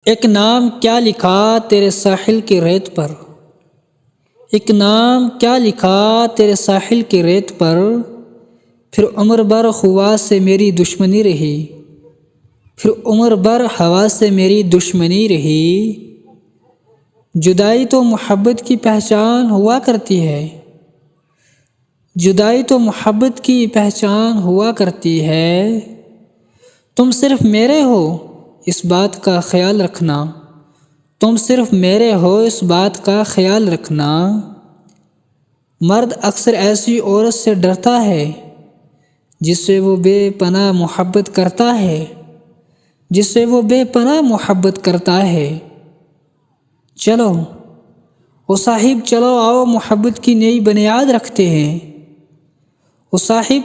ایک نام کیا لکھا تیرے ساحل کی ریت پر، ایک نام کیا لکھا تیرے ساحل کی ریت پر، پھر عمر بھر ہوا سے میری دشمنی رہی، پھر عمر بھر ہوا سے میری دشمنی رہی۔ جدائی تو محبت کی پہچان ہوا کرتی ہے، جدائی تو محبت کی پہچان ہوا کرتی ہے۔ تم صرف میرے ہو اس بات کا خیال رکھنا، تم صرف میرے ہو اس بات کا خیال رکھنا۔ مرد اکثر ایسی عورت سے ڈرتا ہے جس سے وہ بے پناہ محبت کرتا ہے، جس سے وہ بے پناہ محبت کرتا ہے۔ چلو او صاحب چلو آؤ محبت کی نئی بنیاد رکھتے ہیں، او صاحب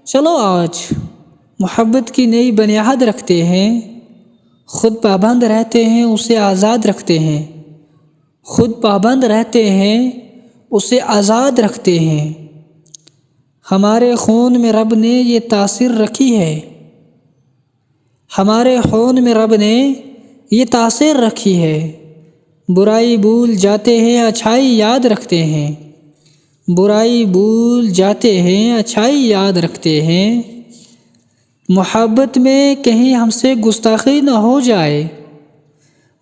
چلو آج محبت کی نئی بنیاد رکھتے ہیں۔ خود پابند رہتے ہیں اسے آزاد رکھتے ہیں، خود پابند رہتے ہیں اسے آزاد رکھتے ہیں۔ ہمارے خون میں رب نے یہ تاثیر رکھی ہے، ہمارے خون میں رب نے یہ تاثیر رکھی ہے۔ برائی بھول جاتے ہیں اچھائی یاد رکھتے ہیں، برائی بھول جاتے ہیں اچھائی یاد رکھتے ہیں۔ محبت میں کہیں ہم سے گستاخی نہ ہو جائے،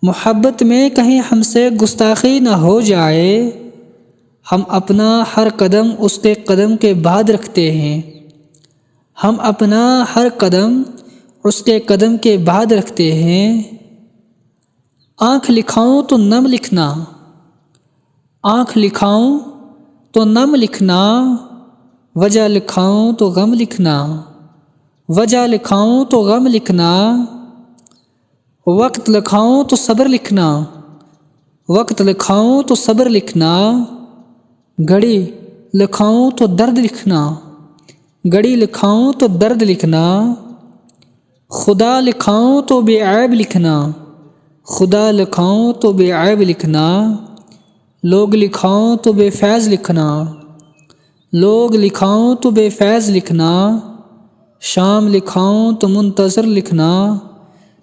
محبت میں کہیں ہم سے گستاخی نہ ہو جائے۔ ہم اپنا ہر قدم اس کے قدم کے بعد رکھتے ہیں، ہم اپنا ہر قدم اس کے قدم کے بعد رکھتے ہیں۔ آنکھ لکھاؤں تو نم لکھنا، آنکھ لکھاؤں تو نم لکھنا، وجہ لکھاؤں تو غم لکھنا، وجہ لکھاؤں تو غم لکھنا۔ وقت لکھاؤں تو صبر لکھنا، وقت لکھاؤں تو صبر لکھنا۔ گھڑی لکھاؤں تو درد لکھنا، گھڑی لکھاؤں تو درد لکھنا۔ خدا لکھاؤں تو بے عیب لکھنا، خدا لکھاؤں تو بے عیب لکھنا۔ لوگ لکھاؤں تو بے فیض لکھنا، لوگ لکھاؤں تو بے فیض لکھنا۔ شام لکھاؤں تو منتظر لکھنا،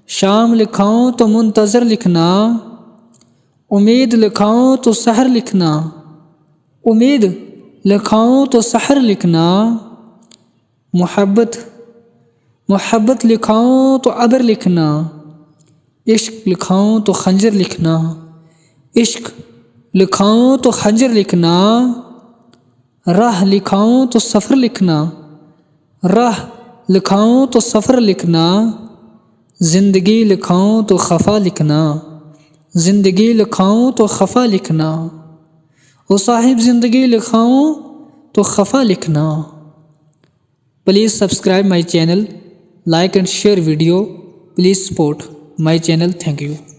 شام لکھاؤں تو منتظر لکھنا۔ امید لکھاؤں تو سحر لکھنا، امید لکھاؤں تو سحر لکھنا۔ محبت محبت لکھاؤں تو ابر لکھنا، عشق لکھاؤں تو خنجر لکھنا، عشق لکھاؤں تو خنجر لکھنا۔ راہ لکھاؤں تو سفر لکھنا، راہ لکھاؤں تو سفر لکھنا۔ زندگی لکھاؤں تو خفا لکھنا، زندگی لکھاؤں تو خفا لکھنا۔ او صاحب زندگی لکھاؤں تو خفا لکھنا۔ Please subscribe my channel, like and share video. Please support my channel. Thank you.